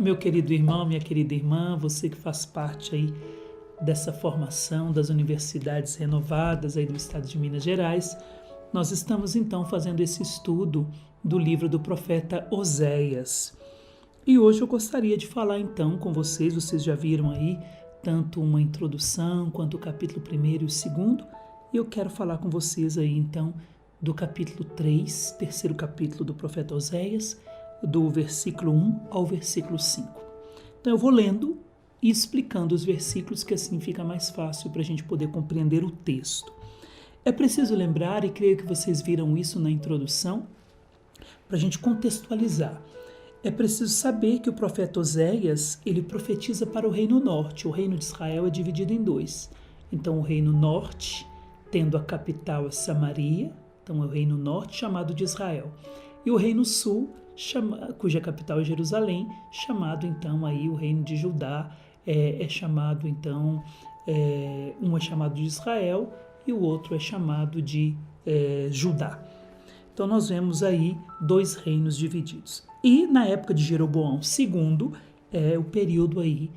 Meu querido irmão, minha querida irmã, você que faz parte aí dessa formação das universidades renovadas aí do estado de Minas Gerais, nós estamos então fazendo esse estudo do livro do profeta Oséias. E hoje eu gostaria de falar então com vocês já viram aí tanto uma introdução quanto o capítulo 1º e o 2º, e eu quero falar com vocês aí então do capítulo 3, terceiro capítulo do profeta Oséias, do versículo 1 ao versículo 5. Então eu vou lendo e explicando os versículos, que assim fica mais fácil para a gente poder compreender o texto. É preciso lembrar, e creio que vocês viram isso na introdução, para a gente contextualizar. É preciso saber que o profeta Oséias, ele profetiza para o reino norte. O reino de Israel é dividido em dois. Então o reino norte, tendo a capital a Samaria, então é o reino norte chamado de Israel. E o reino sul, cuja capital é Jerusalém, chamado então aí o reino de Judá, é chamado então, um é chamado de Israel e o outro é chamado de Judá. Então nós vemos aí dois reinos divididos. E na época de Jeroboão II, é o período aí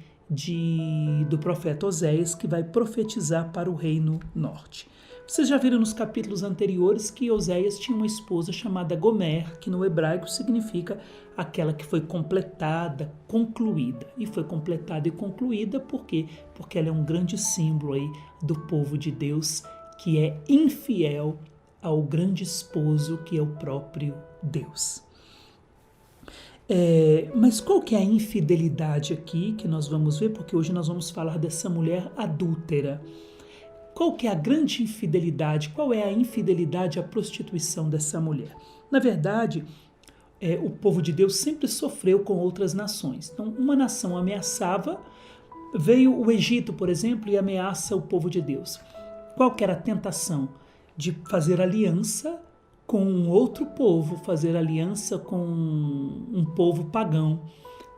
do profeta Oséias, que vai profetizar para o reino norte. Vocês já viram nos capítulos anteriores que Oséias tinha uma esposa chamada Gomer, que no hebraico significa aquela que foi completada, concluída. E foi completada e concluída por quê? Porque ela é um grande símbolo aí do povo de Deus que é infiel ao grande esposo que é o próprio Deus. Mas qual que é a infidelidade aqui que nós vamos ver? Porque hoje nós vamos falar dessa mulher adúltera. Qual que é a grande infidelidade? Qual é a infidelidade, a prostituição dessa mulher? Na verdade, o povo de Deus sempre sofreu com outras nações. Então, uma nação ameaçava, veio o Egito, por exemplo, e ameaça o povo de Deus. Qual que era a tentação? De fazer aliança com um outro povo, fazer aliança com um povo pagão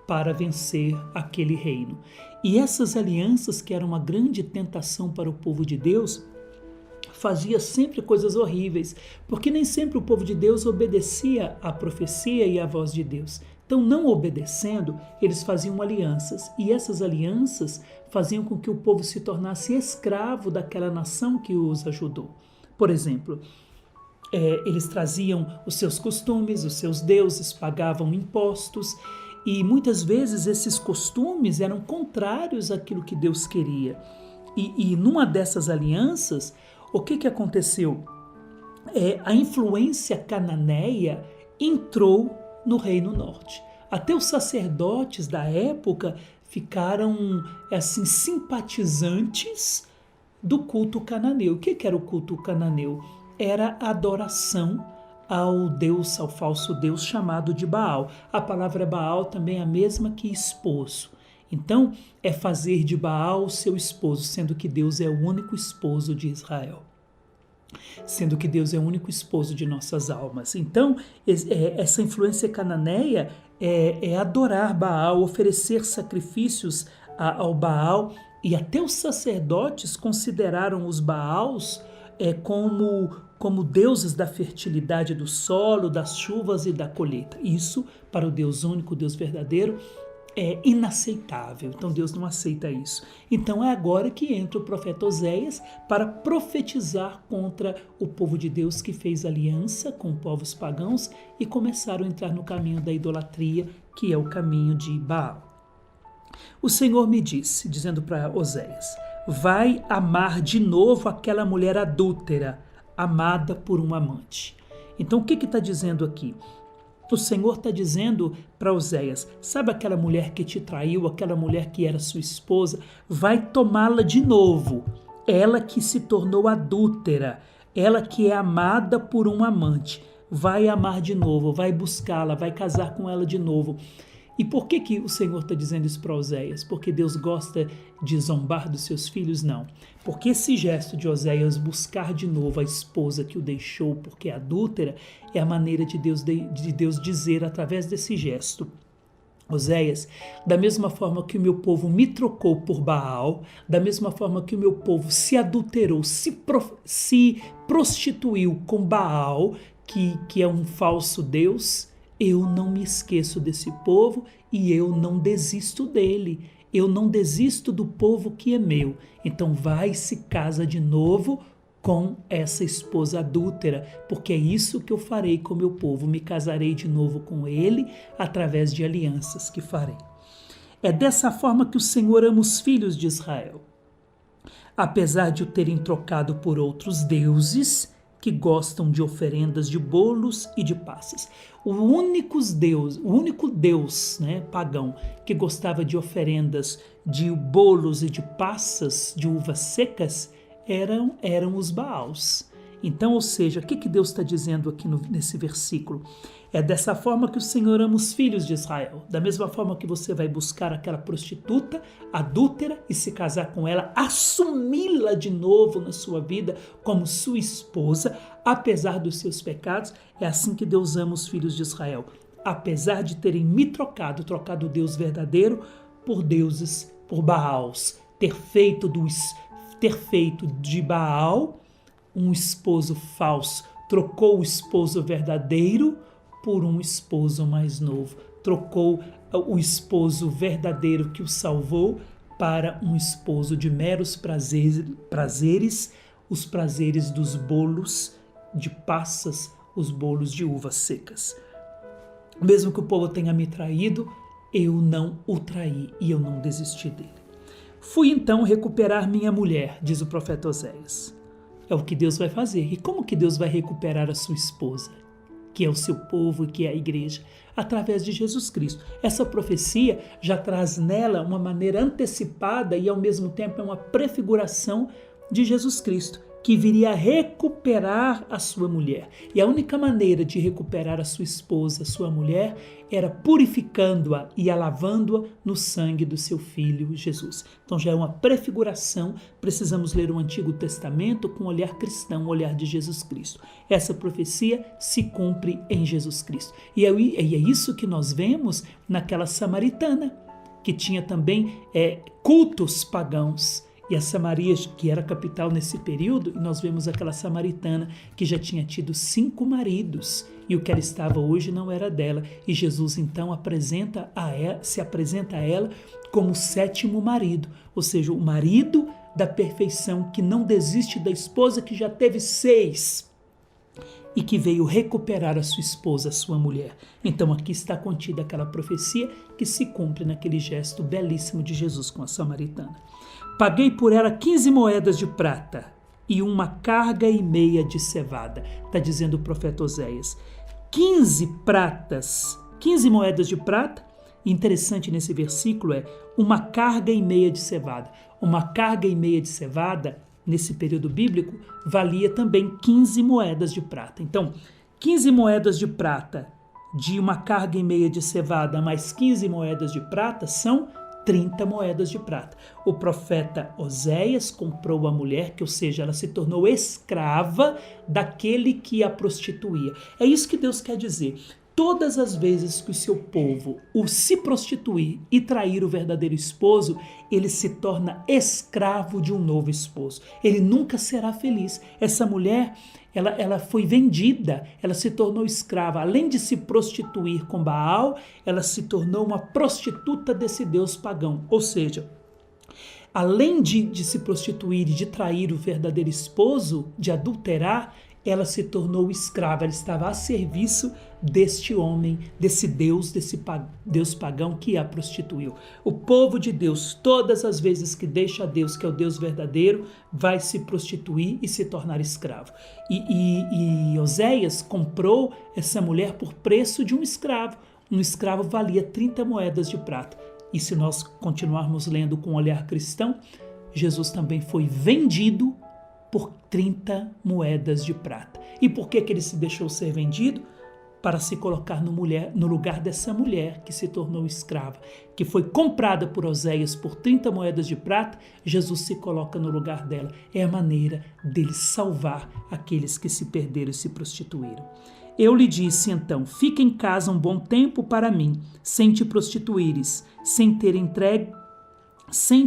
para vencer aquele reino. E essas alianças, que eram uma grande tentação para o povo de Deus, fazia sempre coisas horríveis, porque nem sempre o povo de Deus obedecia à profecia e à voz de Deus. Então, não obedecendo, eles faziam alianças, e essas alianças faziam com que o povo se tornasse escravo daquela nação que os ajudou. Por exemplo, eles traziam os seus costumes, os seus deuses, pagavam impostos, e muitas vezes esses costumes eram contrários àquilo que Deus queria. E numa dessas alianças, o que aconteceu? A influência cananeia entrou no Reino Norte. Até os sacerdotes da época ficaram assim simpatizantes do culto cananeu. O que era o culto cananeu? Era a adoração ao falso Deus chamado de Baal. A palavra Baal também é a mesma que esposo. Então, é fazer de Baal o seu esposo, sendo que Deus é o único esposo de Israel. Sendo que Deus é o único esposo de nossas almas. Então, essa influência cananeia é adorar Baal, oferecer sacrifícios ao Baal, e até os sacerdotes consideraram os Baals como deuses da fertilidade do solo, das chuvas e da colheita. Isso, para o Deus único, o Deus verdadeiro, é inaceitável. Então Deus não aceita isso. Então é agora que entra o profeta Oséias para profetizar contra o povo de Deus que fez aliança com povos pagãos e começaram a entrar no caminho da idolatria, que é o caminho de Baal. O Senhor me disse, dizendo para Oséias: vai amar de novo aquela mulher adúltera, amada por um amante. Então o que está dizendo aqui? O Senhor está dizendo para Oséias: sabe aquela mulher que te traiu, aquela mulher que era sua esposa? Vai tomá-la de novo. Ela que se tornou adúltera, ela que é amada por um amante, vai amar de novo, vai buscá-la, vai casar com ela de novo. E por que o Senhor está dizendo isso para Oséias? Porque Deus gosta de zombar dos seus filhos? Não. Porque esse gesto de Oséias buscar de novo a esposa que o deixou porque é adúltera é a maneira de Deus dizer através desse gesto: Oséias, da mesma forma que o meu povo me trocou por Baal, da mesma forma que o meu povo se adulterou, se prostituiu com Baal, que é um falso Deus, eu não me esqueço desse povo e eu não desisto dele. Eu não desisto do povo que é meu. Então vai e se casa de novo com essa esposa adúltera, porque é isso que eu farei com o meu povo. Me casarei de novo com ele através de alianças que farei. É dessa forma que o Senhor ama os filhos de Israel. Apesar de o terem trocado por outros deuses que gostam de oferendas de bolos e de passas. O único Deus, né, pagão, que gostava de oferendas de bolos e de passas, de uvas secas, eram os Baals. Então, ou seja, o que Deus está dizendo aqui nesse versículo? É dessa forma que o Senhor ama os filhos de Israel. Da mesma forma que você vai buscar aquela prostituta adúltera e se casar com ela, assumi-la de novo na sua vida como sua esposa, apesar dos seus pecados, é assim que Deus ama os filhos de Israel. Apesar de terem me trocado o Deus verdadeiro por deuses, por Baals, ter feito de Baal um esposo falso, trocou o esposo verdadeiro por um esposo mais novo, trocou o esposo verdadeiro que o salvou para um esposo de meros prazeres, os prazeres dos bolos de passas, os bolos de uvas secas. Mesmo que o povo tenha me traído, eu não o traí e eu não desisti dele. Fui então recuperar minha mulher, diz o profeta Oséias. É o que Deus vai fazer. E como que Deus vai recuperar a sua esposa, que é o seu povo e que é a igreja? Através de Jesus Cristo. Essa profecia já traz nela uma maneira antecipada e ao mesmo tempo é uma prefiguração de Jesus Cristo, que viria a recuperar a sua mulher. E a única maneira de recuperar a sua esposa, a sua mulher, era purificando-a e lavando-a no sangue do seu filho Jesus. Então já é uma prefiguração, precisamos ler o Antigo Testamento com o olhar cristão, o olhar de Jesus Cristo. Essa profecia se cumpre em Jesus Cristo. E é isso que nós vemos naquela samaritana, que tinha também cultos pagãos. E a Samaria, que era a capital nesse período, e nós vemos aquela samaritana que já tinha tido 5 maridos, e o que ela estava hoje não era dela. E Jesus então se apresenta a ela como o 7º marido, ou seja, o marido da perfeição, que não desiste da esposa que já teve 6 e que veio recuperar a sua esposa, a sua mulher. Então aqui está contida aquela profecia que se cumpre naquele gesto belíssimo de Jesus com a samaritana. Paguei por ela 15 moedas de prata e 1,5 carga de cevada. Está dizendo o profeta Oséias. 15 moedas de prata. Interessante nesse versículo é 1,5 carga de cevada. 1,5 carga de cevada, nesse período bíblico, valia também 15 moedas de prata. Então, 15 moedas de prata de 1,5 carga de cevada mais 15 moedas de prata são 30 moedas de prata. O profeta Oséias comprou a mulher, ou seja, ela se tornou escrava daquele que a prostituía. É isso que Deus quer dizer. Todas as vezes que o seu povo se prostituir e trair o verdadeiro esposo, ele se torna escravo de um novo esposo. Ele nunca será feliz. Essa mulher, ela foi vendida, ela se tornou escrava. Além de se prostituir com Baal, ela se tornou uma prostituta desse Deus pagão. Ou seja, além de se prostituir e de trair o verdadeiro esposo, de adulterar, ela se tornou escrava, ela estava a serviço deste homem, desse Deus pagão que a prostituiu. O povo de Deus, todas as vezes que deixa Deus, que é o Deus verdadeiro, vai se prostituir e se tornar escravo. E Oséias comprou essa mulher por preço de um escravo. Um escravo valia 30 moedas de prata. E se nós continuarmos lendo com um olhar cristão, Jesus também foi vendido por 30 moedas de prata. E por que ele se deixou ser vendido? Para se colocar no lugar dessa mulher que se tornou escrava, que foi comprada por Oséias por 30 moedas de prata. Jesus se coloca no lugar dela. É a maneira dele salvar aqueles que se perderam e se prostituíram. Eu lhe disse então: fica em casa um bom tempo para mim, sem te prostituíres, sem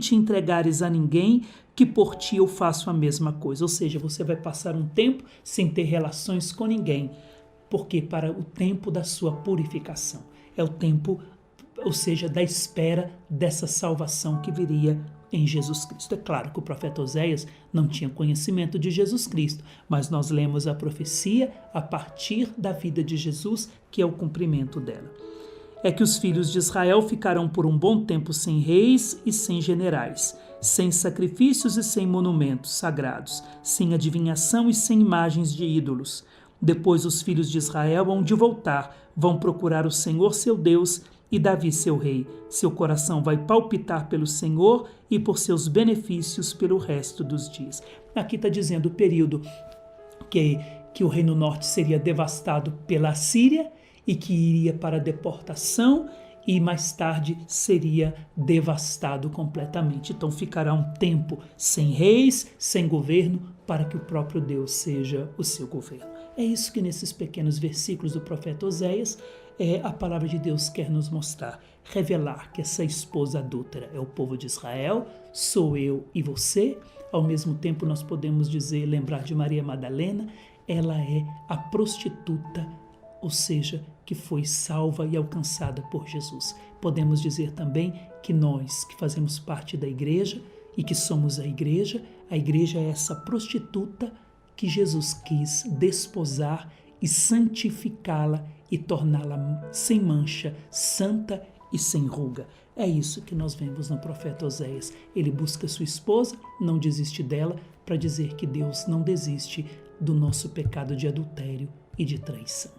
te entregares a ninguém, que por ti eu faço a mesma coisa. Ou seja, você vai passar um tempo sem ter relações com ninguém. porque para o tempo da sua purificação. É o tempo, ou seja, da espera dessa salvação que viria em Jesus Cristo. É claro que o profeta Oséias não tinha conhecimento de Jesus Cristo, mas nós lemos a profecia a partir da vida de Jesus, que é o cumprimento dela. É que os filhos de Israel ficarão por um bom tempo sem reis e sem generais, sem sacrifícios e sem monumentos sagrados, sem adivinhação e sem imagens de ídolos. Depois os filhos de Israel vão de voltar, vão procurar o Senhor seu Deus e Davi seu rei. Seu coração vai palpitar pelo Senhor e por seus benefícios pelo resto dos dias. Aqui está dizendo o período que o Reino Norte seria devastado pela Síria e que iria para a deportação e mais tarde seria devastado completamente. Então ficará um tempo sem reis, sem governo, para que o próprio Deus seja o seu governo. É isso que nesses pequenos versículos do profeta Oséias a palavra de Deus quer nos mostrar, revelar que essa esposa adúltera é o povo de Israel, sou eu e você. Ao mesmo tempo nós podemos dizer, lembrar de Maria Madalena, ela é a prostituta, ou seja, que foi salva e alcançada por Jesus. Podemos dizer também que nós, que fazemos parte da igreja e que somos a igreja é essa prostituta que Jesus quis desposar e santificá-la e torná-la sem mancha, santa e sem ruga. É isso que nós vemos no profeta Oséias. Ele busca sua esposa, não desiste dela, para dizer que Deus não desiste do nosso pecado de adultério e de traição.